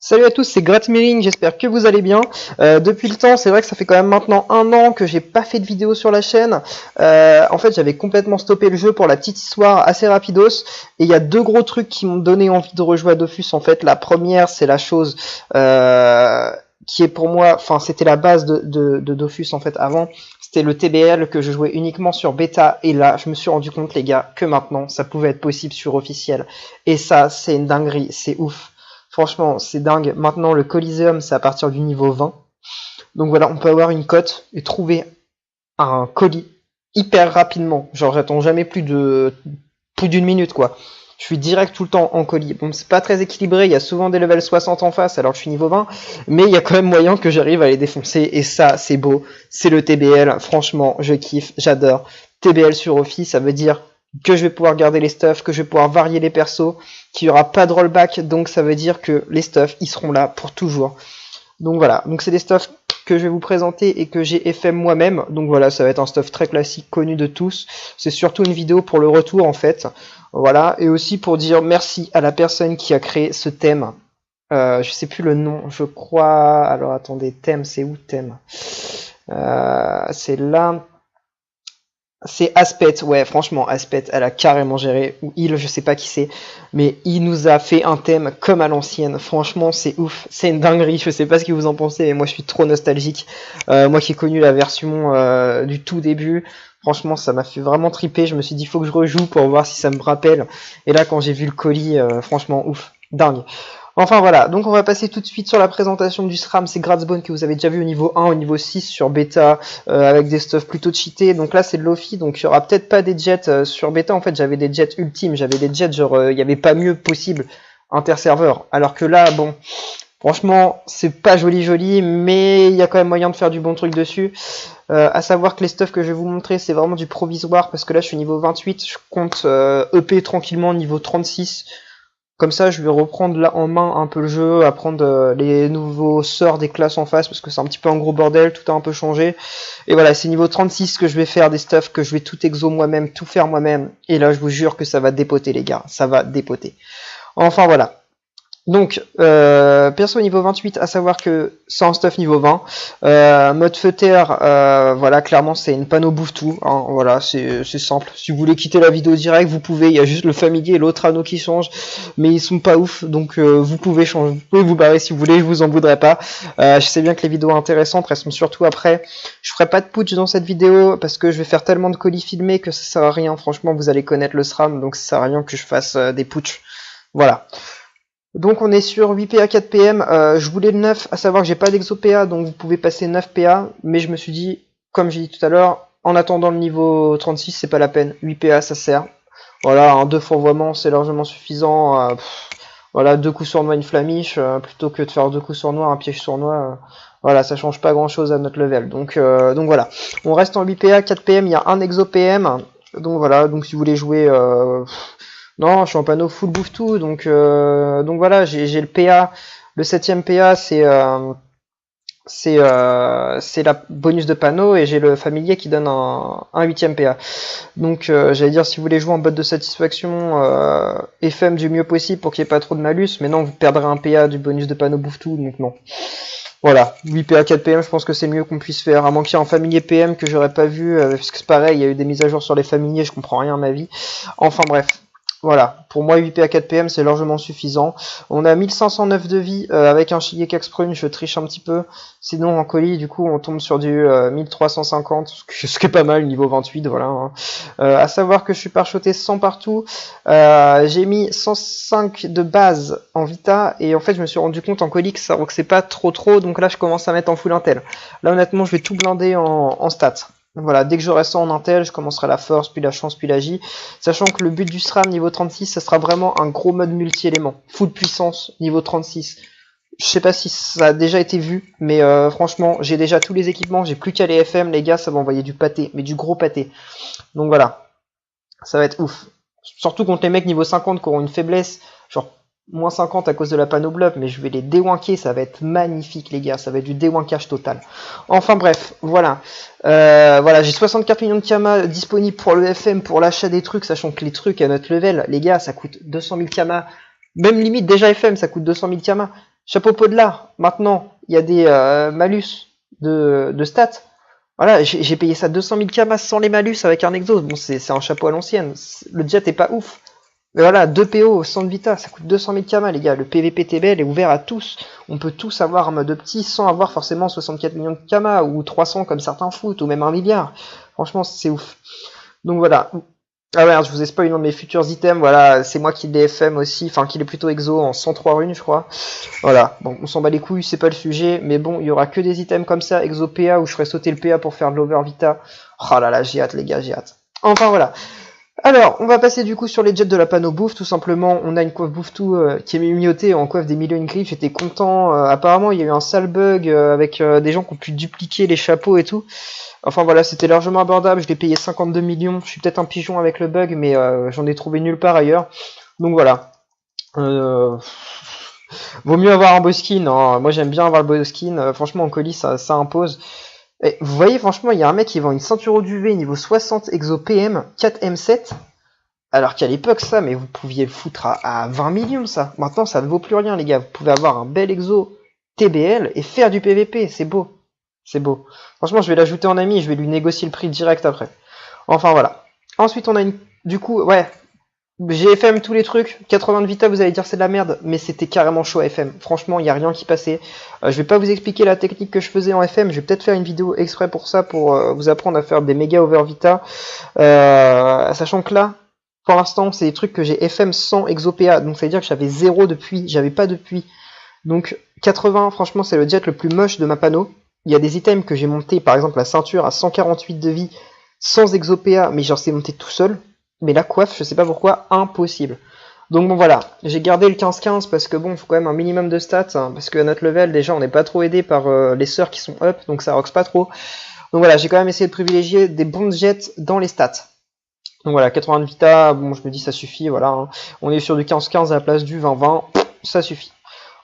Salut à tous, c'est Gratmailing, j'espère que vous allez bien. Depuis le temps, c'est vrai que ça fait quand même maintenant 1 an que j'ai pas fait de vidéo sur la chaîne. En fait, j'avais complètement stoppé le jeu pour la petite histoire assez rapidos. Et il y a deux gros trucs qui m'ont donné envie de rejouer à Dofus. En fait, la première, c'est la chose qui est pour moi, enfin, c'était la base de Dofus en fait avant. C'était le TBL que je jouais uniquement sur bêta. Et là, je me suis rendu compte, les gars, que maintenant, ça pouvait être possible sur officiel. Et ça, c'est une dinguerie, c'est ouf. Franchement, c'est dingue. Maintenant, le Coliseum, c'est à partir du niveau 20. Donc voilà, on peut avoir une cote et trouver un colis hyper rapidement. Genre, j'attends jamais plus d'une minute, quoi. Je suis direct tout le temps en colis. Bon, c'est pas très équilibré, il y a souvent des levels 60 en face alors que je suis niveau 20, mais il y a quand même moyen que j'arrive à les défoncer, et ça, c'est beau. C'est le TBL, franchement, je kiffe, j'adore. TBL sur Office, ça veut dire que je vais pouvoir garder les stuffs, que je vais pouvoir varier les persos, qu'il n'y aura pas de rollback, donc ça veut dire que les stuffs, ils seront là pour toujours. Donc voilà, donc c'est des stuffs que je vais vous présenter et que j'ai FM moi-même, donc voilà, ça va être un stuff très classique, connu de tous. C'est surtout une vidéo pour le retour en fait, voilà, et aussi pour dire merci à la personne qui a créé ce thème. Je sais plus le nom, je crois, alors attendez, thème, c'est où thème c'est là... C'est Aspect, ouais, franchement, Aspect, elle a carrément géré, ou il, je sais pas qui c'est, mais il nous a fait un thème comme à l'ancienne, franchement, c'est ouf, c'est une dinguerie, je sais pas ce que vous en pensez, mais moi je suis trop nostalgique, moi qui ai connu la version du tout début, franchement, ça m'a fait vraiment triper, je me suis dit, faut que je rejoue pour voir si ça me rappelle, et là, quand j'ai vu le colis, franchement, ouf, dingue. Enfin voilà, donc on va passer tout de suite sur la présentation du SRAM, c'est Gratzbone que vous avez déjà vu au niveau 1, au niveau 6 sur bêta, avec des stuffs plutôt cheatés, donc là c'est de l'Ofi, donc il y aura peut-être pas des jets sur bêta, en fait j'avais des jets ultimes, j'avais des jets genre, il n'y avait pas mieux possible inter-serveur, alors que là, bon, franchement c'est pas joli, mais il y a quand même moyen de faire du bon truc dessus. À savoir que les stuffs que je vais vous montrer c'est vraiment du provisoire, parce que là je suis niveau 28, je compte EP tranquillement niveau 36, comme ça, je vais reprendre là en main un peu le jeu, apprendre les nouveaux sorts des classes en face, parce que c'est un petit peu un gros bordel, tout a un peu changé. Et voilà, c'est niveau 36 que je vais faire des stuffs, que je vais tout exo moi-même, tout faire moi-même. Et là, je vous jure que ça va dépoter, les gars, ça va dépoter. Enfin, voilà. Donc, perso niveau 28, à savoir que c'est un stuff niveau 20. Mode feuter, voilà, clairement c'est une panneau bouffe-tout. Hein, voilà, c'est simple. Si vous voulez quitter la vidéo direct, vous pouvez. Il y a juste le familier et l'autre anneau qui changent, mais ils sont pas ouf. Donc vous pouvez changer, vous pouvez vous barrer si vous voulez. Je vous en voudrais pas. Je sais bien que les vidéos intéressantes, elles sont surtout après. Je ferai pas de putsch dans cette vidéo parce que je vais faire tellement de colis filmés que ça sert à rien. Franchement, vous allez connaître le SRAM, donc ça sert à rien que je fasse des putsch. Voilà. Donc on est sur 8 PA 4 PM, je voulais le 9, à savoir que j'ai pas d'exo PA, donc vous pouvez passer 9 PA, mais je me suis dit, comme j'ai dit tout à l'heure, en attendant le niveau 36, c'est pas la peine, 8 PA ça sert. Voilà, un 2 fourvoiements c'est largement suffisant, voilà, 2 coups sournois, une flamiche, plutôt que de faire 2 coups sournois, un piège sournois, voilà, ça change pas grand chose à notre level. Donc voilà, on reste en 8 PA 4 PM, il y a un exo PM, donc voilà, donc si vous voulez jouer... non, je suis en panneau full bouffe tout, donc voilà, j'ai le PA, le 7ème PA c'est la bonus de panneau, et j'ai le familier qui donne un 8ème PA. Donc j'allais dire, si vous voulez jouer en botte de satisfaction, FM du mieux possible pour qu'il n'y ait pas trop de malus, mais non, vous perdrez un PA du bonus de panneau bouffe tout, donc non. Voilà, 8 PA 4 PM, je pense que c'est mieux qu'on puisse faire, à moins qu'il y ait un familier PM que j'aurais pas vu, parce que c'est pareil, il y a eu des mises à jour sur les familiers, je comprends rien à ma vie. Enfin bref. Voilà, pour moi 8 PA 4 PM c'est largement suffisant. On a 1509 de vie avec un Shigekak Prune, je triche un petit peu. Sinon en colis du coup on tombe sur du 1350, ce qui est pas mal, niveau 28, voilà. Hein. À savoir que je suis parchoté 100 partout. J'ai mis 105 de base en Vita, et en fait je me suis rendu compte en colis que c'est pas trop, donc là je commence à mettre en full intel. Là honnêtement je vais tout blinder en stats. Voilà, dès que j'aurai ça en intel, je commencerai la force, puis la chance, puis la J. Sachant que le but du SRAM niveau 36, ça sera vraiment un gros mode multi-éléments. Full puissance, niveau 36. Je sais pas si ça a déjà été vu, mais franchement, j'ai déjà tous les équipements, j'ai plus qu'à les FM, les gars, ça va envoyer du pâté, mais du gros pâté. Donc voilà, ça va être ouf. Surtout contre les mecs niveau 50 qui auront une faiblesse, genre moins 50 à cause de la panneau bluff, mais je vais les déwanker, ça va être magnifique les gars, ça va être du déwankage total. Enfin bref, voilà. Voilà, j'ai 64 millions de Kama disponibles pour le FM, pour l'achat des trucs, sachant que les trucs à notre level, les gars, ça coûte 200 000 Kama. Même limite, déjà FM, ça coûte 200 000 Kama. Chapeau Podelard, maintenant, il y a des malus de stats. Voilà, j'ai payé ça 200 000 kamas sans les malus avec un exo. Bon, c'est un chapeau à l'ancienne. Le jet est pas ouf. Mais voilà, 2 PO, 100 de Vita, ça coûte 200 000 kamas, les gars. Le PVP TBL est ouvert à tous. On peut tous avoir un mode petit sans avoir forcément 64 millions de kamas ou 300 comme certains foutent ou même 1 milliard. Franchement, c'est ouf. Donc voilà. Ah merde, je vous ai spoilé un de mes futurs items. Voilà, c'est moi qui l'ai FM aussi. Enfin, qui l'ai plutôt exo en 103 runes, je crois. Voilà. Bon, on s'en bat les couilles, c'est pas le sujet. Mais bon, il y aura que des items comme ça, exo PA, où je ferai sauter le PA pour faire de l'over Vita. Oh là là, j'ai hâte, les gars, j'ai hâte. Enfin voilà. Alors, on va passer du coup sur les jets de la panneau bouffe, tout simplement. On a une coiffe bouffe tout qui est mignotée en coiffe des millions de griffes. J'étais content. Apparemment, il y a eu un sale bug avec des gens qui ont pu dupliquer les chapeaux et tout. Enfin voilà, c'était largement abordable. Je l'ai payé 52 millions. Je suis peut-être un pigeon avec le bug, mais j'en ai trouvé nulle part ailleurs. Donc voilà. Vaut mieux avoir un beau skin. Hein. Moi, j'aime bien avoir le beau skin. Franchement, en colis, ça impose. Et vous voyez, franchement, il y a un mec qui vend une ceinture au duvet niveau 60 exo PM 4M7. Alors qu'à l'époque, ça, mais vous pouviez le foutre à 20 millions, ça. Maintenant, ça ne vaut plus rien, les gars. Vous pouvez avoir un bel exo TBL et faire du PVP. C'est beau. C'est beau. Franchement, je vais l'ajouter en ami et je vais lui négocier le prix direct après. Enfin, voilà. Ensuite, on a une... Du coup, ouais... J'ai FM tous les trucs, 80 de Vita, vous allez dire c'est de la merde, mais c'était carrément chaud à FM. Franchement, il n'y a rien qui passait. Je vais pas vous expliquer la technique que je faisais en FM, je vais peut-être faire une vidéo exprès pour ça, pour vous apprendre à faire des méga over Vita. Sachant que là, pour l'instant, c'est des trucs que j'ai FM sans ExoPA, donc ça veut dire que j'avais 0 depuis, j'avais pas depuis. Donc 80, franchement, c'est le jet le plus moche de ma panneau. Il y a des items que j'ai monté, par exemple la ceinture à 148 de vie, sans ExoPA, mais genre c'est monté tout seul. Mais la coiffe, je sais pas pourquoi, impossible. Donc bon voilà, j'ai gardé le 15-15 parce que bon, il faut quand même un minimum de stats, hein, parce que à notre level, déjà, on n'est pas trop aidé par les sœurs qui sont up, donc ça roxe pas trop. Donc voilà, j'ai quand même essayé de privilégier des bons jets dans les stats. Donc voilà, 80 de Vita, bon, je me dis ça suffit, voilà. Hein. On est sur du 15-15 à la place du 20-20, ça suffit.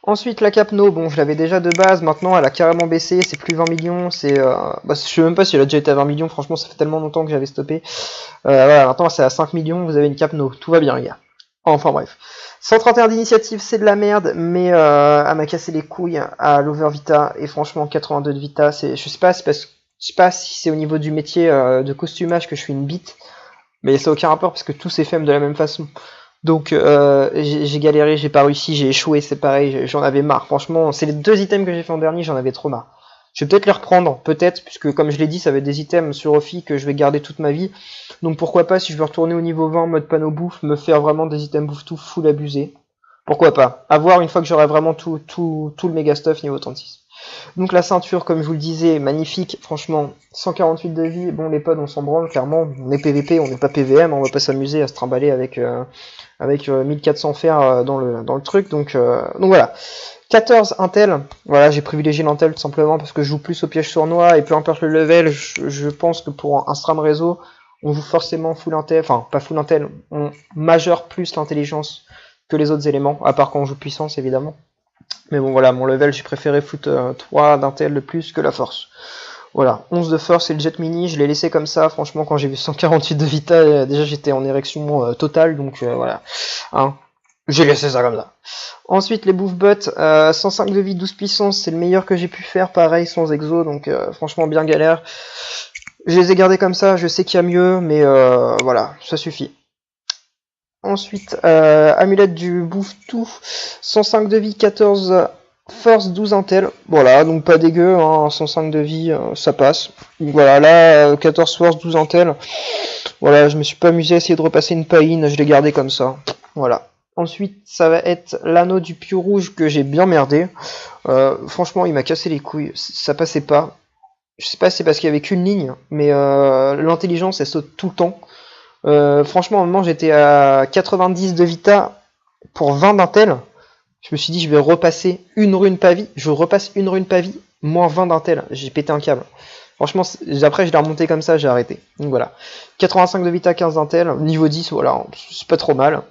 Ensuite, la Capno, bon, je l'avais déjà de base, maintenant elle a carrément baissé, c'est plus 20 millions, c'est... je sais même pas si elle a déjà été à 20 millions, franchement, ça fait tellement longtemps que j'avais stoppé. Voilà, maintenant c'est à 5 millions, vous avez une Capno, tout va bien, les gars. Enfin bref. 131 d'initiative, c'est de la merde, mais elle m'a cassé les couilles à l'Over Vita, et franchement, 82 de Vita, c'est... Je sais pas, je sais pas si c'est au niveau du métier de costumage que je suis une bite, mais ça n'a aucun rapport, parce que tout s'est fait de la même façon. Donc j'ai galéré, j'ai pas réussi, j'ai échoué, c'est pareil, j'en avais marre. Franchement, c'est les 2 items que j'ai fait en dernier, j'en avais trop marre. Je vais peut-être les reprendre, peut-être, puisque comme je l'ai dit, ça va être des items sur Ophi que je vais garder toute ma vie. Donc pourquoi pas, si je veux retourner au niveau 20 mode panneau bouffe, me faire vraiment des items bouffe tout full abusé. Pourquoi pas. À voir une fois que j'aurai vraiment tout le méga stuff niveau 36. Donc la ceinture, comme je vous le disais, magnifique, franchement, 148 de vie, bon les pods on s'en branle, clairement, on est PVP, on n'est pas PVM, on va pas s'amuser à se trimballer avec 1400 fer dans le truc, donc voilà. 14 Intel, voilà, j'ai privilégié l'Intel tout simplement parce que je joue plus au piège sournois et peu importe le level, je pense que pour un stram réseau, on joue forcément full Intel, enfin pas full Intel, on majeure plus l'intelligence que les autres éléments, à part quand on joue puissance évidemment. Mais bon voilà, mon level, j'ai préféré foutre 3 d'intel de plus que la force. Voilà, 11 de force et le jet mini, je l'ai laissé comme ça, franchement quand j'ai vu 148 de vita, déjà j'étais en érection totale, donc voilà, hein, j'ai laissé ça comme ça. Ensuite les bouffe butt, 105 de vie, 12 puissance, c'est le meilleur que j'ai pu faire, pareil sans exo, donc franchement bien galère. Je les ai gardés comme ça, je sais qu'il y a mieux, mais voilà, ça suffit. Ensuite, amulette du bouffe tout, 105 de vie, 14 force, 12 intel. Voilà, donc pas dégueu, hein, 105 de vie, ça passe. Donc voilà, là, 14 force, 12 intel. Voilà, je me suis pas amusé à essayer de repasser une païne, je l'ai gardé comme ça. Voilà. Ensuite, ça va être l'anneau du pieu rouge que j'ai bien merdé. Franchement, il m'a cassé les couilles, ça passait pas. Je sais pas si c'est parce qu'il y avait qu'une ligne, mais l'intelligence, elle saute tout le temps. Franchement, à un moment, j'étais à 90 de Vita pour 20 d'intel. Je me suis dit, je vais repasser une rune pavie. Je repasse une rune pavie, moins 20 d'intel. J'ai pété un câble. Franchement, après, je l'ai remonté comme ça, j'ai arrêté. Donc voilà. 85 de Vita, 15 d'intel. Niveau 10, voilà, c'est pas trop mal.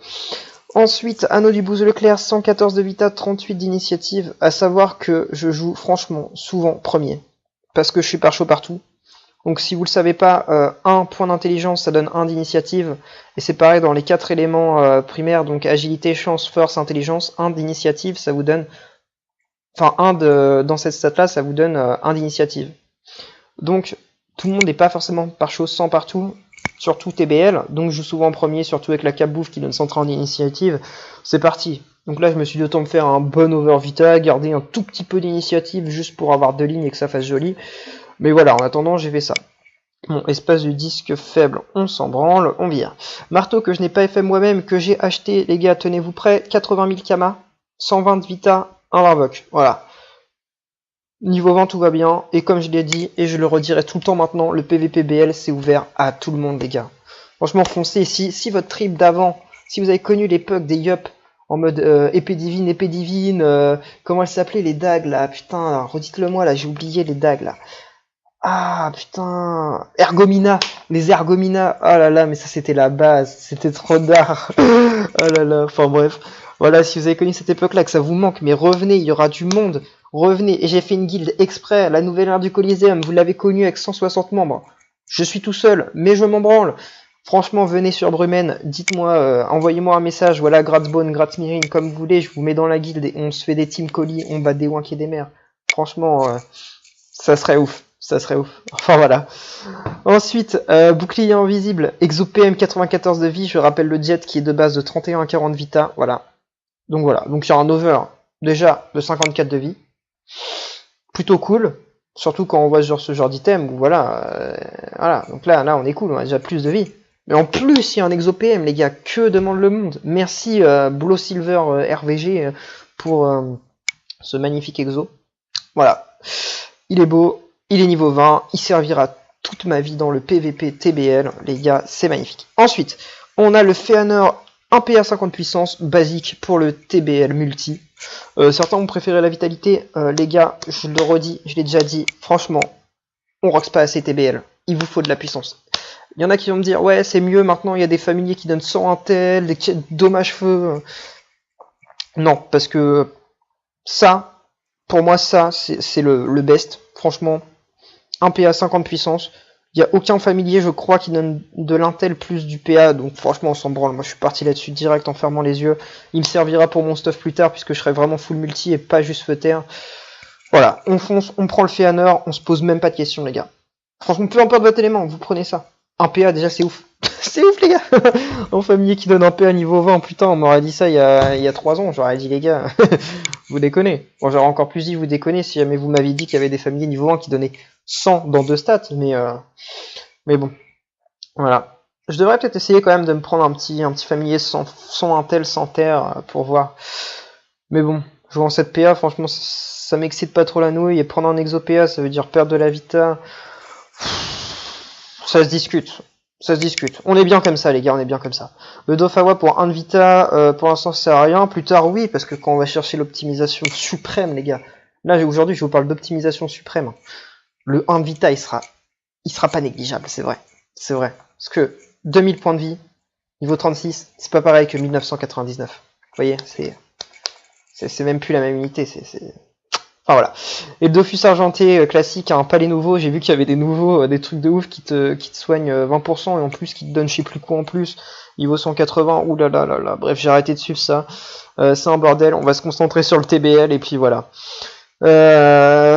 Ensuite, anneau du Bouze Leclerc, 114 de Vita, 38 d'initiative. À savoir que je joue franchement souvent premier. Parce que je suis par chaud partout. Donc si vous le savez pas, 1 point d'intelligence ça donne 1 d'initiative, et c'est pareil dans les 4 éléments primaires, donc agilité, chance, force, intelligence, 1 d'initiative ça vous donne Enfin, dans cette stat-là, ça vous donne 1 d'initiative. Donc, tout le monde n'est pas forcément par chose 100 partout, surtout TBL. Donc, je joue souvent en premier, surtout avec la cap bouffe qui donne 130 d'initiative. C'est parti. Donc là, je me suis dit autant me faire un bon over vita, garder un tout petit peu d'initiative juste pour avoir 2 lignes et que ça fasse joli. Mais voilà, en attendant, j'ai fait ça. Bon, espace de disque faible, on s'en branle, on vire. Marteau que je n'ai pas fait moi-même, que j'ai acheté, les gars, tenez-vous prêts, 80 000 Kama, 120 de Vita, un Warbuck, voilà. Niveau 20, tout va bien, et comme je l'ai dit, et je le redirai tout le temps maintenant, le PVPBL, c'est ouvert à tout le monde, les gars. Franchement, foncez, si votre trip d'avant, si vous avez connu l'époque des yup, en mode épée divine, comment elles s'appelaient, les dagues, là, putain, redites-le moi, là, j'ai oublié les dagues, là. Ah putain, Ergomina, les Ergomina, oh là là, mais ça c'était la base, c'était trop d'art. Oh là là, enfin bref. Voilà, si vous avez connu cette époque-là, que ça vous manque, mais revenez, il y aura du monde, revenez. Et j'ai fait une guilde exprès, la nouvelle ère du Coliseum, vous l'avez connue avec 160 membres. Je suis tout seul, mais je m'en branle. Franchement, venez sur Brumen, dites-moi, envoyez-moi un message, voilà, Gratzbone, Gratzmirine, comme vous voulez, je vous mets dans la guilde et on se fait des team colis, on bat des wanks et des mers. Franchement, ça serait ouf. Ça serait ouf. Enfin voilà. Ensuite, bouclier invisible, Exo PM 94 de vie, je rappelle le jet qui est de base de 31 à 40 Vita, voilà. Donc voilà, donc il y a un over déjà de 54 de vie. Plutôt cool, surtout quand on voit ce genre d'item, où voilà, voilà, donc là on est cool, on a déjà plus de vie. Mais en plus, il y a un Exo PM, les gars, que demande le monde. Merci Blow Silver RVG pour ce magnifique Exo. Voilà, il est beau. Il est niveau 20, il servira toute ma vie dans le PVP TBL, les gars, c'est magnifique. Ensuite, on a le Feanor 1 PA 50 puissance, basique pour le TBL multi. Certains ont préféré la vitalité, les gars, je le redis, je l'ai déjà dit, franchement, on rocks pas assez TBL, il vous faut de la puissance. Il y en a qui vont me dire, ouais, c'est mieux, maintenant il y a des familiers qui donnent 100 intel, des dommages feu. Non, parce que ça, pour moi, ça, c'est le best, franchement. 1 PA 50 puissance. Il n'y a aucun familier, je crois, qui donne de l'intel plus du PA. Donc franchement, on s'en branle. Moi, je suis parti là-dessus direct en fermant les yeux. Il me servira pour mon stuff plus tard, puisque je serai vraiment full multi et pas juste feuter. Voilà, on fonce, on prend le Feanor, on se pose même pas de questions, les gars. Franchement, peu importe votre élément, vous prenez ça. 1 PA, déjà, c'est ouf. C'est ouf, les gars. Un familier qui donne un PA niveau 20, putain, on m'aurait dit ça il y a 3 ans. J'aurais dit, les gars, vous déconnez. Bon, j'aurais encore plus dit, vous déconnez, si jamais vous m'aviez dit qu'il y avait des familiers niveau 1 qui donnaient 100 dans 2 stats, mais bon, voilà. Je devrais peut-être essayer quand même de me prendre un petit familier sans intel, sans terre, pour voir. Mais bon, jouer en 7 PA, franchement, ça m'excite pas trop la nouille, et prendre un exo PA, ça veut dire perdre de la vita. Ça se discute. Ça se discute. On est bien comme ça, les gars, on est bien comme ça. Le Dofawa pour 1 de Vita, pour l'instant, ça sert à rien. Plus tard, oui, parce que quand on va chercher l'optimisation suprême, les gars. Là, aujourd'hui, je vous parle d'optimisation suprême. Le 1 de Vita, il sera pas négligeable, c'est vrai. C'est vrai. Parce que 2000 points de vie, niveau 36, c'est pas pareil que 1999. Vous voyez, c'est même plus la même unité, Enfin voilà. Et le Dofus argenté classique a un palais nouveau. J'ai vu qu'il y avait des nouveaux, des trucs de ouf qui te soignent 20% et en plus qui te donnent je sais plus quoi en plus. Niveau 180, ouh là là là là. Bref, j'ai arrêté de suivre ça. C'est un bordel. On va se concentrer sur le TBL et puis voilà.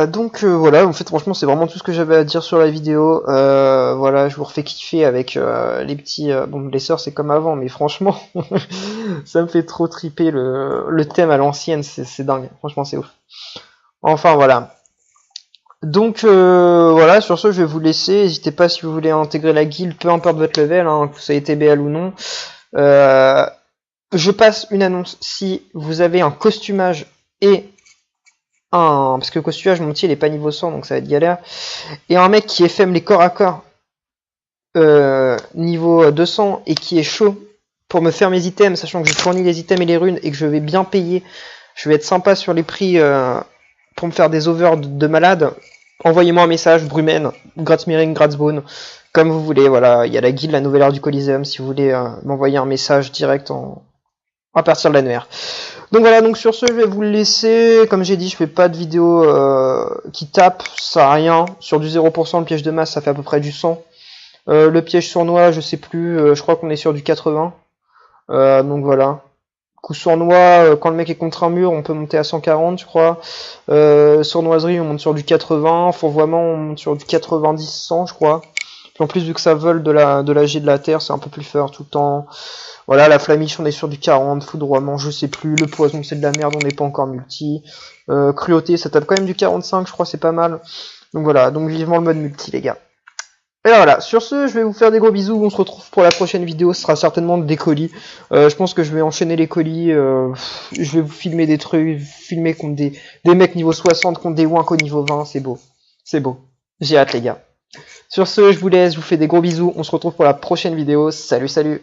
Donc voilà, en fait franchement c'est vraiment tout ce que j'avais à dire sur la vidéo. Voilà, je vous refais kiffer avec les petits... bon, les sœurs c'est comme avant, mais franchement, ça me fait trop triper le thème à l'ancienne, c'est dingue. Franchement c'est ouf. Enfin voilà. Donc voilà, sur ce je vais vous laisser. N'hésitez pas si vous voulez intégrer la guilde, peu importe votre level, hein, que ça ait TBL ou non. Je passe une annonce. Si vous avez un costumage et parce que costumage, mon petit il est pas niveau 100 donc ça va être galère. Et un mec qui FM les corps à corps niveau 200 et qui est chaud pour me faire mes items, sachant que je fournis les items et les runes et que je vais bien payer, je vais être sympa sur les prix pour me faire des overs de malade. Envoyez-moi un message, Brumen, Gratzmiring, Gratzbone, comme vous voulez. Voilà, il y a la guilde, la nouvelle ère du Coliseum, si vous voulez m'envoyer un message direct à partir de l'annuaire. Donc voilà, donc sur ce je vais vous le laisser. Comme j'ai dit, je fais pas de vidéo qui tape, ça sert à rien. Sur du 0%, le piège de masse ça fait à peu près du 100. Le piège sournois, je sais plus, je crois qu'on est sur du 80. Donc voilà. Coup sournois, quand le mec est contre un mur, on peut monter à 140, je crois. Sournoiserie, on monte sur du 80. Fourvoiement, on monte sur du 90-100, je crois. Puis en plus, vu que ça vole de la G de la terre, c'est un peu plus fort tout le temps. Voilà, la flamiche, on est sur du 40. Foudroiement, je sais plus. Le poison, c'est de la merde, on n'est pas encore multi. Cruauté, ça tape quand même du 45, je crois, c'est pas mal. Donc voilà, donc vivement le mode multi, les gars. Et là, voilà, sur ce, je vais vous faire des gros bisous, on se retrouve pour la prochaine vidéo, ce sera certainement des colis. Je pense que je vais enchaîner les colis, je vais vous filmer des trucs, filmer contre des mecs niveau 60 contre des wanks au niveau 20, c'est beau. C'est beau. J'ai hâte les gars. Sur ce, je vous laisse, je vous fais des gros bisous, on se retrouve pour la prochaine vidéo, salut salut.